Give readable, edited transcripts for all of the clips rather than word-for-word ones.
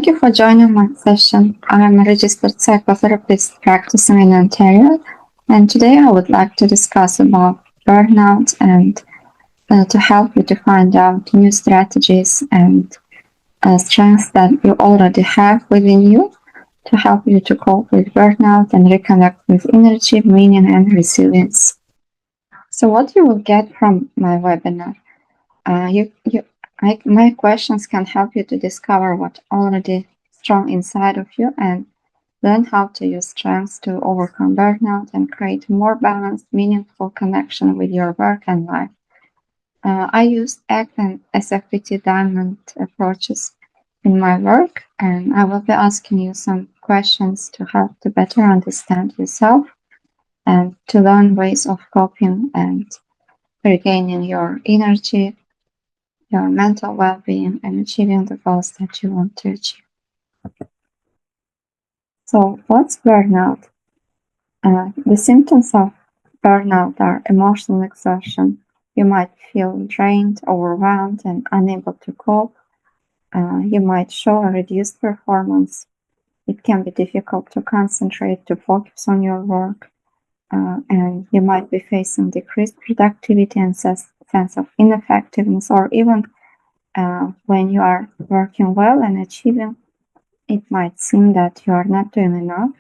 Thank you for joining my session. I am a registered psychotherapist practicing in Ontario, and today I would like to discuss about burnout and to help you to find out new strategies and strengths that you already have within you to help you to cope with burnout and reconnect with energy, meaning, and resilience. So, what you will get from my webinar? My questions can help you to discover what's already strong inside of you and learn how to use strengths to overcome burnout and create more balanced, meaningful connection with your work and life. I use ACT and SFPT diamond approaches in my work, and I will be asking you some questions to help to better understand yourself and to learn ways of coping and regaining your energy, your mental well-being, and achieving the goals that you want to achieve. So, what's burnout? The symptoms of burnout are emotional exhaustion. You might feel drained, overwhelmed, and unable to cope. You might show a reduced performance. It can be difficult to concentrate, to focus on your work, and you might be facing decreased productivity and sense of ineffectiveness, or even when you are working well and achieving, it might seem that you are not doing enough.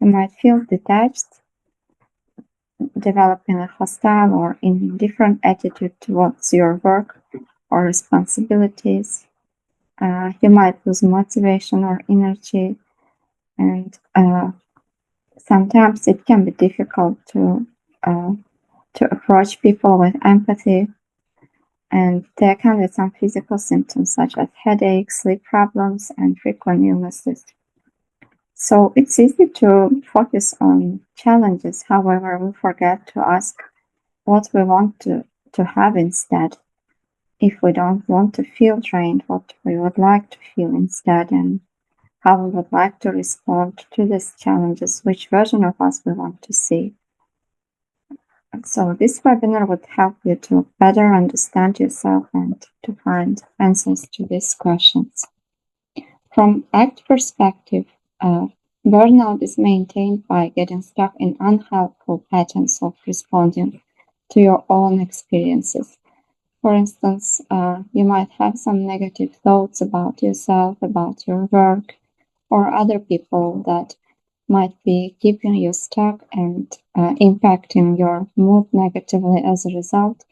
You might feel detached, developing a hostile or indifferent attitude towards your work or responsibilities. You might lose motivation or energy, and sometimes it can be difficult to approach people with empathy. And there can be some physical symptoms such as headaches, sleep problems, and frequent illnesses. So it's easy to focus on challenges. However, we forget to ask what we want to have instead. If we don't want to feel drained, what we would like to feel instead, and how we would like to respond to these challenges, which version of us we want to see. So this webinar would help you to better understand yourself and to find answers to these questions. From ACT perspective, burnout is maintained by getting stuck in unhelpful patterns of responding to your own experiences. For instance, you might have some negative thoughts about yourself, about your work, or other people that might be keeping you stuck and impacting your mood negatively as a result,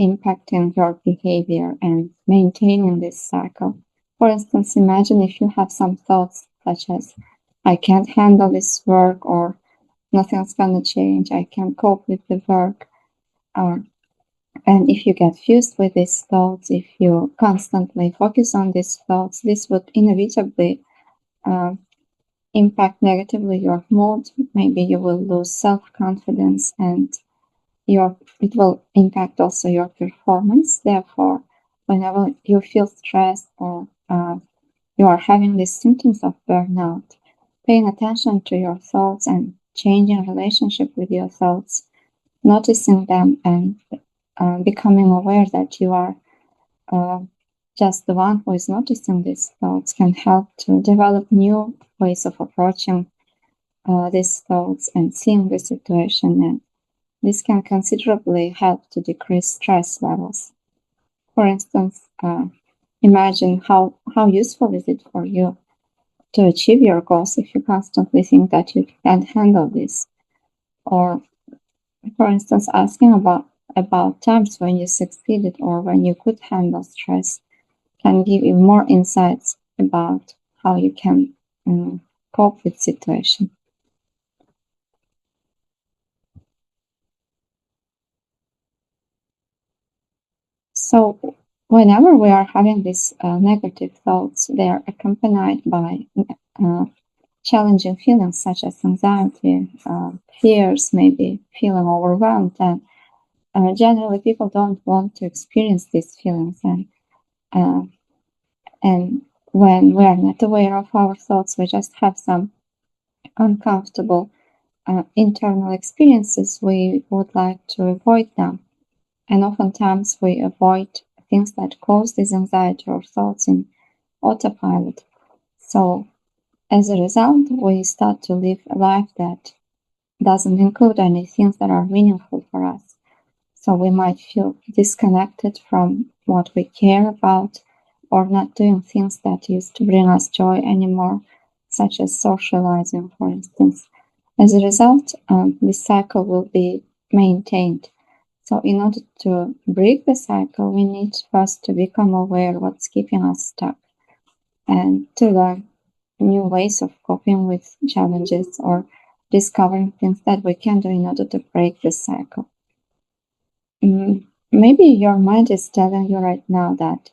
impacting your behavior and maintaining this cycle. For instance, imagine if you have some thoughts such as, I can't handle this work, or nothing's gonna change, I can't cope with the work. And if you get fused with these thoughts, if you constantly focus on these thoughts, this would inevitably impact negatively your mood. Maybe you will lose self-confidence, and it will impact also your performance. Therefore, whenever you feel stressed or you are having these symptoms of burnout, paying attention to your thoughts and changing relationship with your thoughts, noticing them and becoming aware that you are just the one who is noticing these thoughts can help to develop new ways of approaching these thoughts and seeing the situation, and this can considerably help to decrease stress levels. For instance, imagine how useful is it for you to achieve your goals if you constantly think that you can't handle this, or for instance, asking about times when you succeeded or when you could handle stress can give you more insights about how you can cope with situation. So whenever we are having these negative thoughts, they are accompanied by challenging feelings such as anxiety, fears, maybe feeling overwhelmed, and generally people don't want to experience these feelings, and when we are not aware of our thoughts, we just have some uncomfortable internal experiences. We would like to avoid them, and oftentimes we avoid things that cause this anxiety or thoughts in autopilot. So as a result, we start to live a life that doesn't include any things that are meaningful for us. So we might feel disconnected from what we care about, or not doing things that used to bring us joy anymore, such as socializing, for instance. As a result, this cycle will be maintained. So in order to break the cycle, we need first to become aware what's keeping us stuck and to learn new ways of coping with challenges or discovering things that we can do in order to break the cycle. Maybe your mind is telling you right now that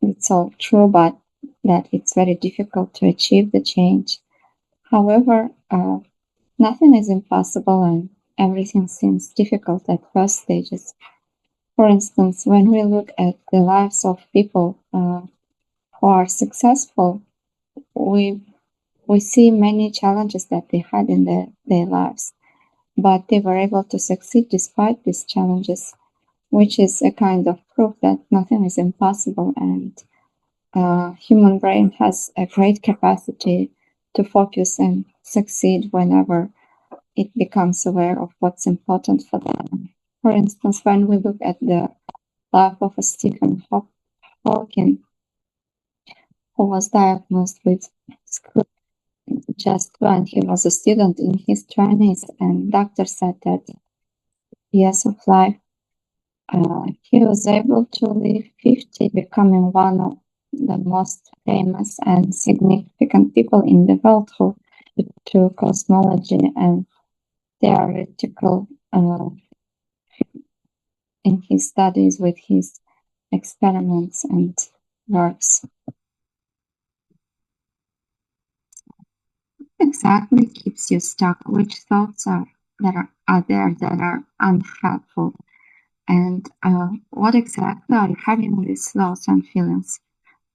it's all true, but that it's very difficult to achieve the change. However, nothing is impossible and everything seems difficult at first stages. For instance, when we look at the lives of people who are successful, we see many challenges that they had in their lives, but they were able to succeed despite these challenges, which is a kind of proof that nothing is impossible, and human brain has a great capacity to focus and succeed whenever it becomes aware of what's important for them. For instance, when we look at the life of Stephen Hawking, who was diagnosed with schizophrenia just when he was a student in his 20s, and doctor said that years of life, he was able to live 50, becoming one of the most famous and significant people in the world who to cosmology and theoretical in his studies with his experiments and works. Exactly keeps you stuck? Which thoughts are there that are unhelpful? And what exactly are you having these thoughts and feelings?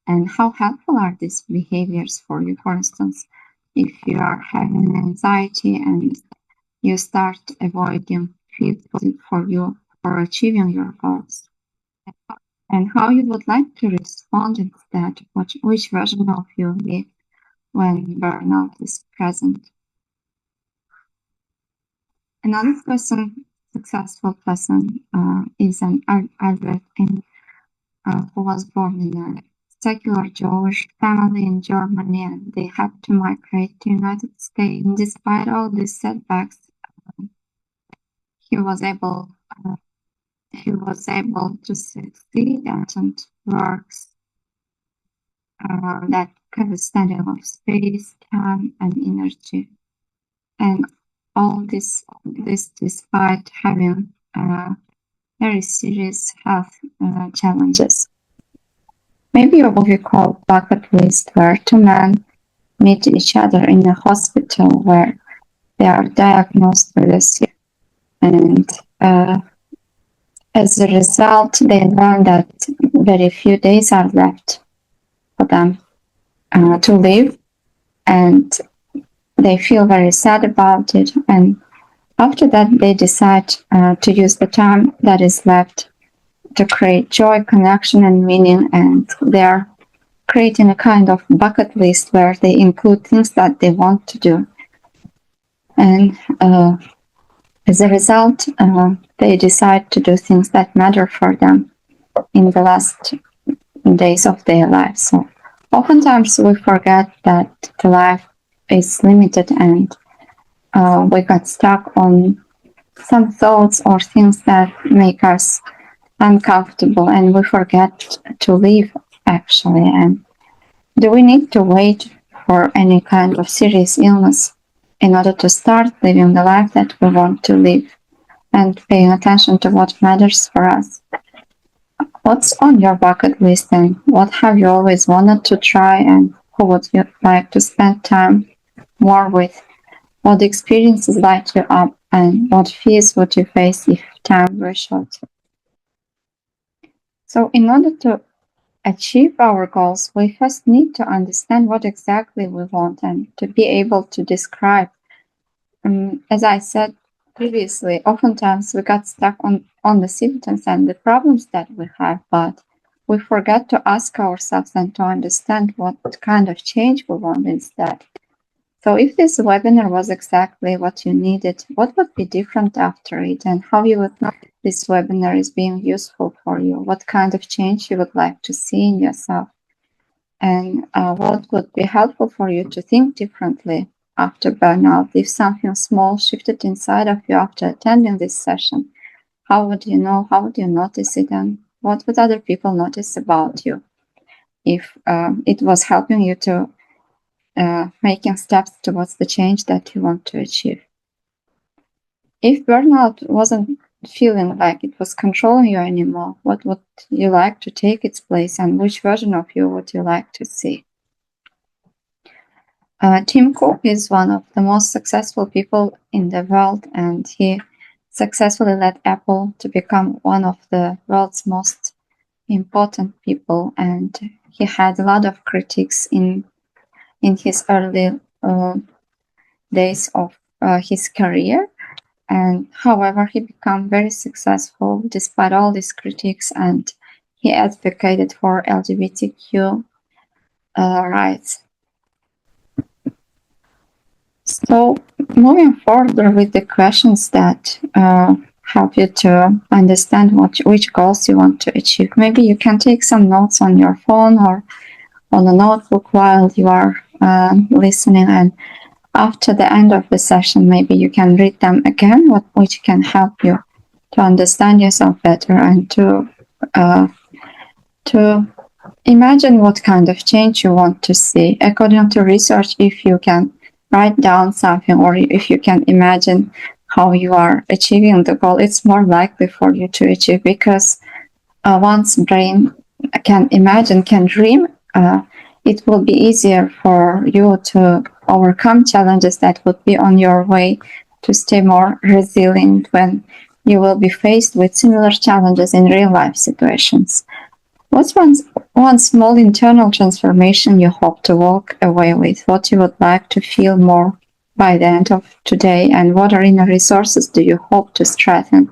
And how helpful are these behaviors for you? For instance, if you are having anxiety and you start avoiding people for you for achieving your goals, and how you would like to respond instead, which version of you be when burnout is present. Another successful person, is an Albert who was born in a secular Jewish family in Germany, and they had to migrate to the United States. Despite all these setbacks, he was able to succeed and works that understanding of space, time, and energy, and all this despite having very serious health challenges. Maybe a movie called Bucket List, where two men meet each other in a hospital where they are diagnosed with a sickness, and as a result, they learn that very few days are left for them to live, and they feel very sad about it. And after that, they decide to use the time that is left to create joy, connection, and meaning. And they are creating a kind of bucket list where they include things that they want to do. And as a result, they decide to do things that matter for them in the last days of their lives. So oftentimes we forget that the life is limited, and we got stuck on some thoughts or things that make us uncomfortable, and we forget to live actually. And do we need to wait for any kind of serious illness in order to start living the life that we want to live and paying attention to what matters for us? What's on your bucket list, and what have you always wanted to try, and who would you like to spend time more with? What experiences light you up, and what fears would you face if time were short? So in order to achieve our goals, we first need to understand what exactly we want and to be able to describe. As I said previously, oftentimes we got stuck on the symptoms and the problems that we have, but we forget to ask ourselves and to understand what kind of change we want instead. So if this webinar was exactly what you needed, what would be different after it, and how you would know this webinar is being useful for you? What kind of change you would like to see in yourself? And what would be helpful for you to think differently after burnout? If something small shifted inside of you after attending this session, how would you know? How would you notice it? And what would other people notice about you if it was helping you to making steps towards the change that you want to achieve? If burnout wasn't feeling like it was controlling you anymore, what would you like to take its place, and which version of you would you like to see? Tim Cook is one of the most successful people in the world, and he successfully led Apple to become one of the world's most important people. And he had a lot of critics in his early days of his career. And however, he became very successful despite all these critics, and he advocated for LGBTQ rights. So moving further with the questions that help you to understand which goals you want to achieve, maybe you can take some notes on your phone or on a notebook while you are listening, and after the end of the session, maybe you can read them again, which can help you to understand yourself better and to imagine what kind of change you want to see. According to research, if you can write down something, or if you can imagine how you are achieving the goal, it's more likely for you to achieve, because one's brain can imagine, can dream, it will be easier for you to overcome challenges that would be on your way, to stay more resilient when you will be faced with similar challenges in real life situations. What's one small internal transformation you hope to walk away with? What you would like to feel more by the end of today, and what inner resources do you hope to strengthen?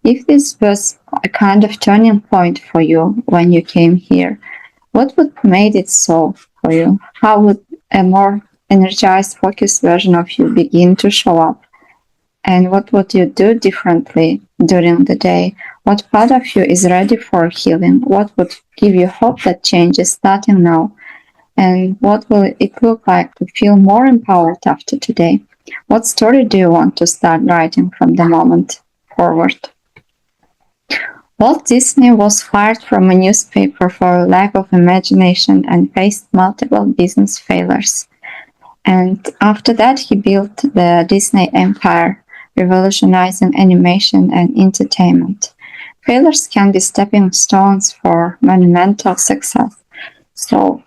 If this was a kind of turning point for you when you came here, what would made it so for you? How would a more energized, focused version of you begin to show up? And what would you do differently during the day? What part of you is ready for healing? What would give you hope that change is starting now? And what will it look like to feel more empowered after today? What story do you want to start writing from the moment forward? Walt Disney was fired from a newspaper for lack of imagination and faced multiple business failures. And after that, he built the Disney empire, revolutionizing animation and entertainment. Failures can be stepping stones for monumental success. So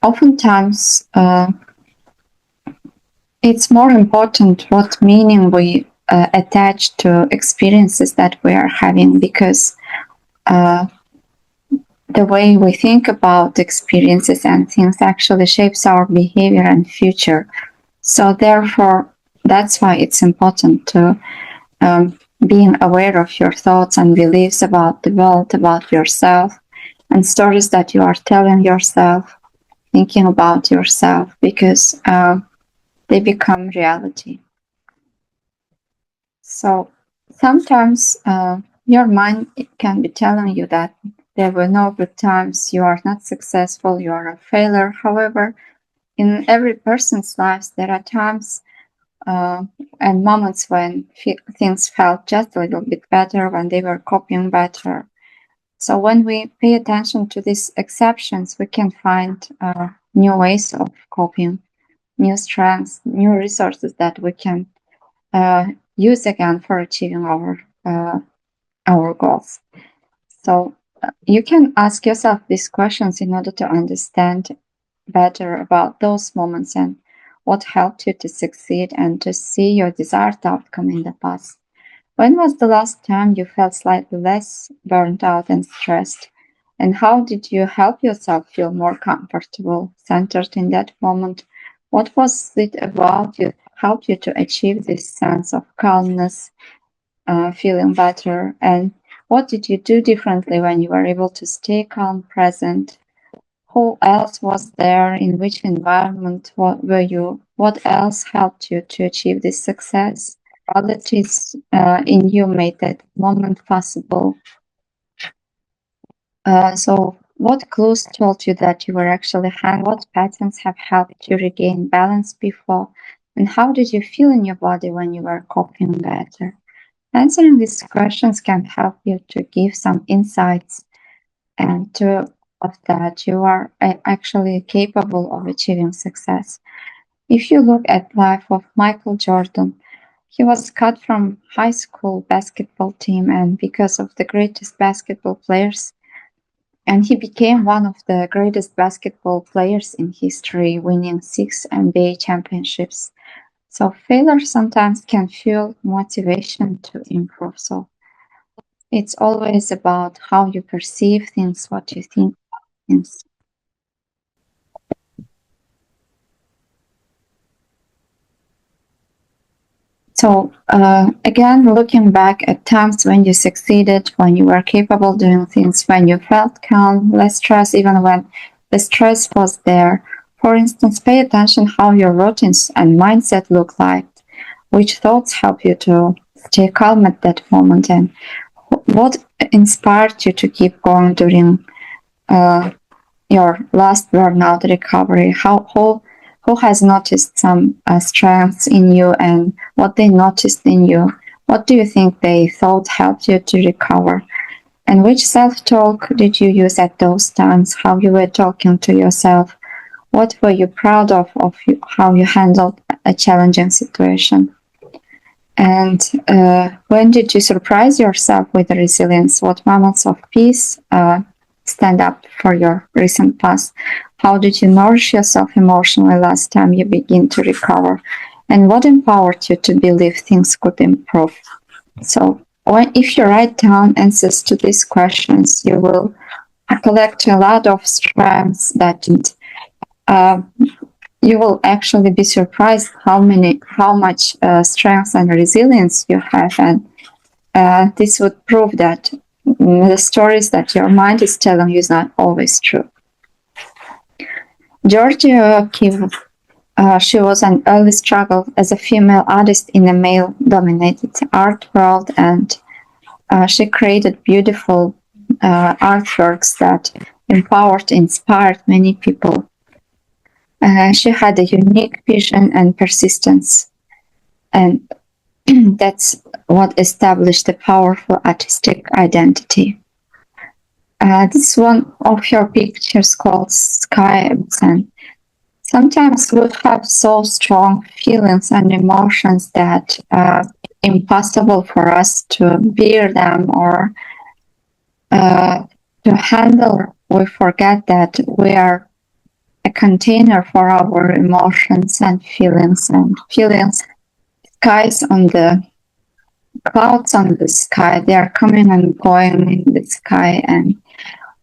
oftentimes it's more important what meaning we attach to experiences that we are having, because the way we think about experiences and things actually shapes our behavior and future. So therefore, that's why it's important to being aware of your thoughts and beliefs about the world, about yourself, and stories that you are telling yourself, thinking about yourself, because they become reality. So sometimes your mind can be telling you that there were no good times, you are not successful, you are a failure. However, in every person's lives, there are times and moments when things felt just a little bit better, when they were coping better. So when we pay attention to these exceptions, we can find new ways of coping, new strengths, new resources that we can use again for achieving our goals. So you can ask yourself these questions in order to understand better about those moments and what helped you to succeed and to see your desired outcome in the past. When was the last time you felt slightly less burnt out and stressed? And how did you help yourself feel more comfortable, centered in that moment? What was it about you helped you to achieve this sense of calmness, feeling better? And What did you do differently when you were able to stay calm, present? Who else was there? In which environment were you? What else helped you to achieve this success? Qualities in you made that moment possible. So what clues told you that you were actually hanging? What patterns have helped you regain balance before? And how did you feel in your body when you were coping better? Answering these questions can help you to give some insights and to of that you are actually capable of achieving success. If you look at life of Michael Jordan, he was cut from high school basketball team and because of the greatest basketball players, and he became one of the greatest basketball players in history, winning 6 NBA championships. So failure sometimes can fuel motivation to improve. So it's always about how you perceive things, what you think about things. So again, looking back at times when you succeeded, when you were capable of doing things, when you felt calm, less stress, even when the stress was there. For instance, pay attention how your routines and mindset look like, which thoughts help you to stay calm at that moment, and what inspired you to keep going during your last burnout recovery? Who has noticed some strengths in you and what they noticed in you? What do you think they thought helped you to recover? And which self-talk did you use at those times? How you were talking to yourself? What were you proud of how you handled a challenging situation? And when did you surprise yourself with resilience? What moments of peace stand up for your recent past? How did you nourish yourself emotionally last time you begin to recover? And what empowered you to believe things could improve? So if you write down answers to these questions, you will collect a lot of strengths that you will actually be surprised how much strength and resilience you have, and this would prove that the stories that your mind is telling you is not always true. Georgia O'Keeffe, she was an early struggle as a female artist in a male-dominated art world, and she created beautiful artworks that empowered, inspired many people. She had a unique vision and persistence, and that's what established a powerful artistic identity. This is one of your pictures called Sky, and sometimes we have so strong feelings and emotions that impossible for us to bear them or to handle. We forget that we are a container for our emotions and feelings. Skies on the clouds on the sky, they are coming and going in the sky, and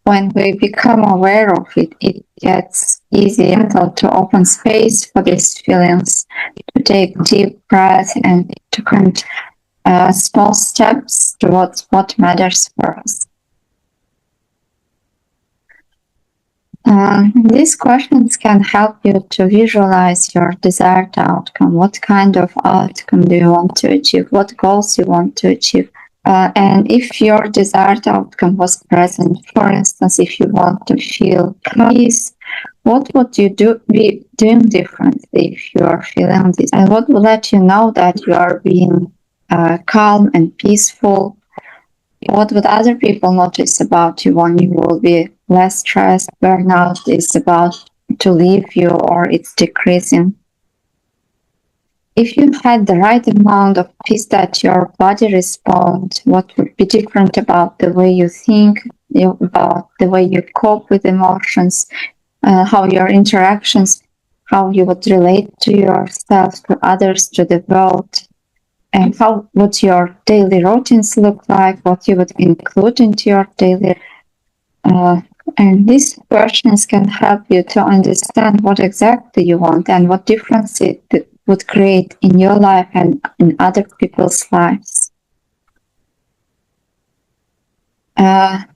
when we become aware of it, it gets easier to open space for these feelings, to take deep breath and to count small steps towards what matters for us. These questions can help you to visualize your desired outcome. What kind of outcome do you want to achieve? What goals you want to achieve? And if your desired outcome was present, for instance, if you want to feel peace, what would you be doing differently if you are feeling this? And what will let you know that you are being calm and peaceful? What would other people notice about you when you will be less stressed? Burnout is about to leave you or it's decreasing. If you had the right amount of peace that your body responds, what would be different about the way you think, about the way you cope with emotions, how your interactions, how you would relate to yourself, to others, to the world, and how would your daily routines look like, what you would include into your daily and these questions can help you to understand what exactly you want and what difference it would create in your life and in other people's lives. There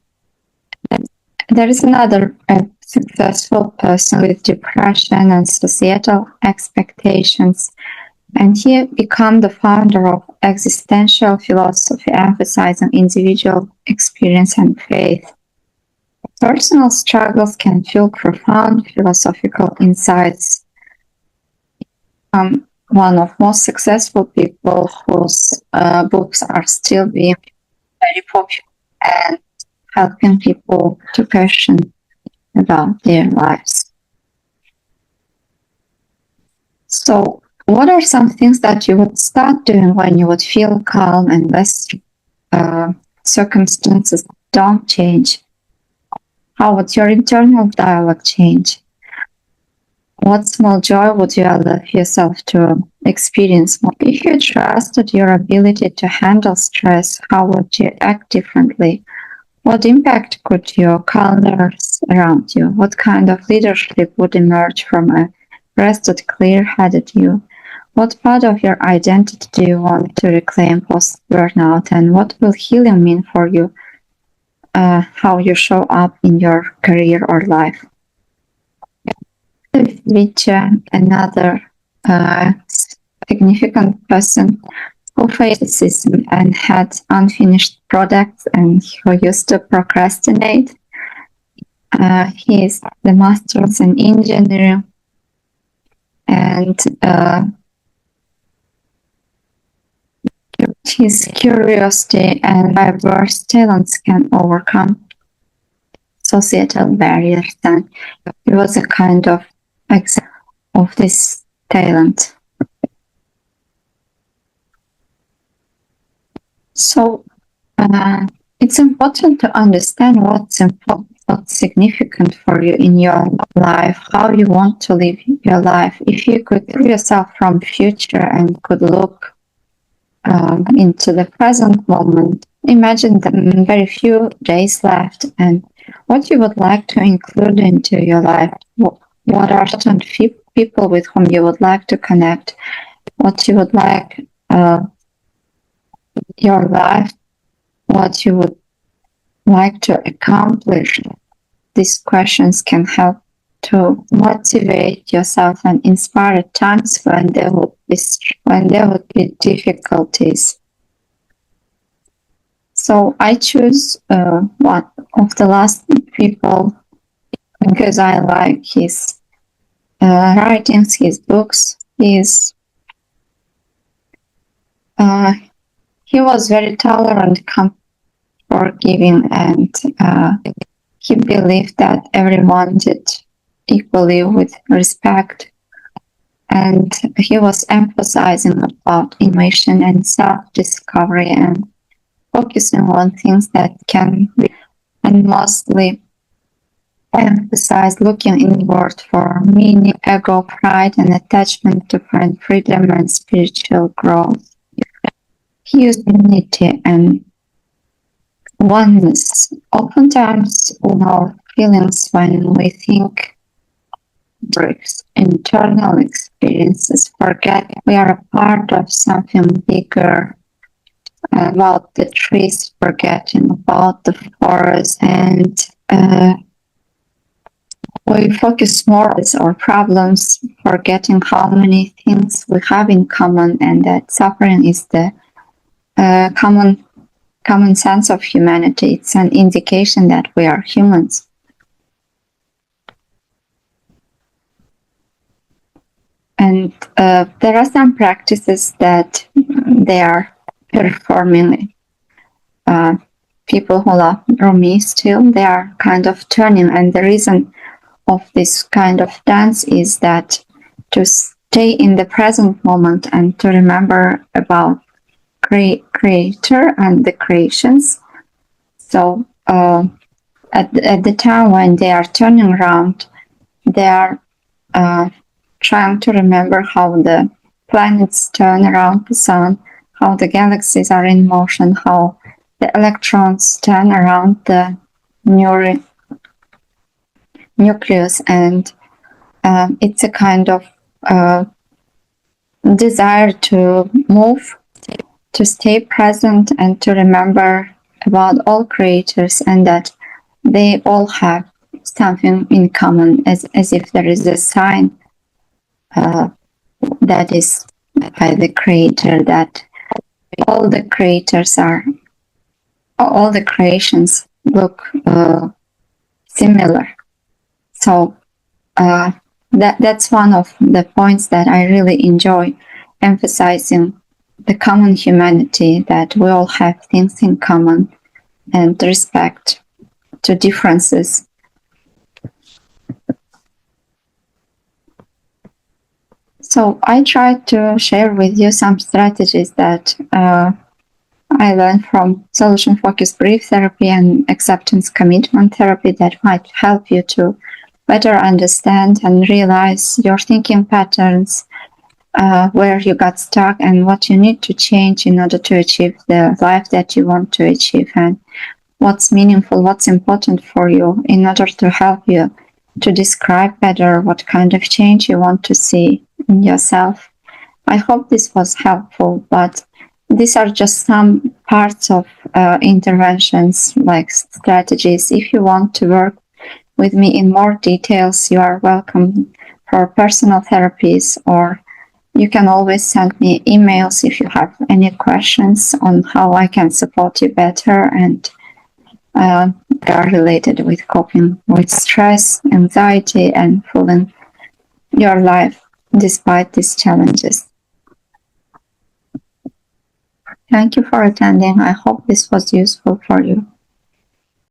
is another successful person with depression and societal expectations, and he became the founder of existential philosophy, emphasizing individual experience and faith. Personal struggles can fuel profound philosophical insights. One of most successful people whose books are still being very popular and helping people to question about their lives. So, what are some things that you would start doing when you would feel calm and less circumstances don't change? How would your internal dialogue change? What small joy would you allow yourself to experience more? If you trusted your ability to handle stress, how would you act differently? What impact could your calmness around you? What kind of leadership would emerge from a rested, clear-headed you? What part of your identity do you want to reclaim post-burnout? And what will healing mean for you? How you show up in your career or life? Which another significant person who faced racism and had unfinished products and who used to procrastinate. He is the master's in engineering, and his curiosity and diverse talents can overcome societal barriers, and he was a kind of example of this talent. So it's important to understand what's significant for you in your life, how you want to live your life. If you could give yourself from future and could look into the present moment, imagine the very few days left and what you would like to include into your life. What are certain people with whom you would like to connect? What you would like your life, what you would like to accomplish. These questions can help to motivate yourself and inspire at times when there would be difficulties. So I choose one of the last people because I like his writings, his books. He was very tolerant, forgiving, and he believed that everyone did equally with respect. And he was emphasizing about innovation and self-discovery and focusing on things that can be, and mostly emphasize looking inward for meaning, ego, pride, and attachment to find freedom and spiritual growth. He used unity and oneness. Oftentimes, in our feelings, when we think breaks internal experiences, forget we are a part of something bigger, about the trees, forgetting about the forest, and we focus more on our problems, forgetting how many things we have in common, and that suffering is the common sense of humanity. It's an indication that we are humans. And there are some practices that they are performing. People who love Rumi still, they are kind of turning. And the reason of this kind of dance is that to stay in the present moment and to remember about creator and the creations. So at the time when they are turning around, they are trying to remember how the planets turn around the sun, how the galaxies are in motion, how the electrons turn around the nucleus, and it's a kind of desire to move, to stay present, and to remember about all creators and that they all have something in common, as if there is a sign that is by the creator, that all the creators are, all the creations look similar. So that's one of the points that I really enjoy emphasizing, the common humanity, that we all have things in common, and respect to differences. So I tried to share with you some strategies that I learned from solution-focused brief therapy and acceptance commitment therapy that might help you to better understand and realize your thinking patterns, where you got stuck and what you need to change in order to achieve the life that you want to achieve, and what's meaningful, what's important for you, in order to help you to describe better what kind of change you want to see in yourself. I hope this was helpful, but these are just some parts of interventions, like strategies. If you want to work with me in more details, you are welcome for personal therapies, or you can always send me emails if you have any questions on how I can support you better, and they are related with coping with stress, anxiety, and feeling your life despite these challenges. Thank you for attending. I hope this was useful for you.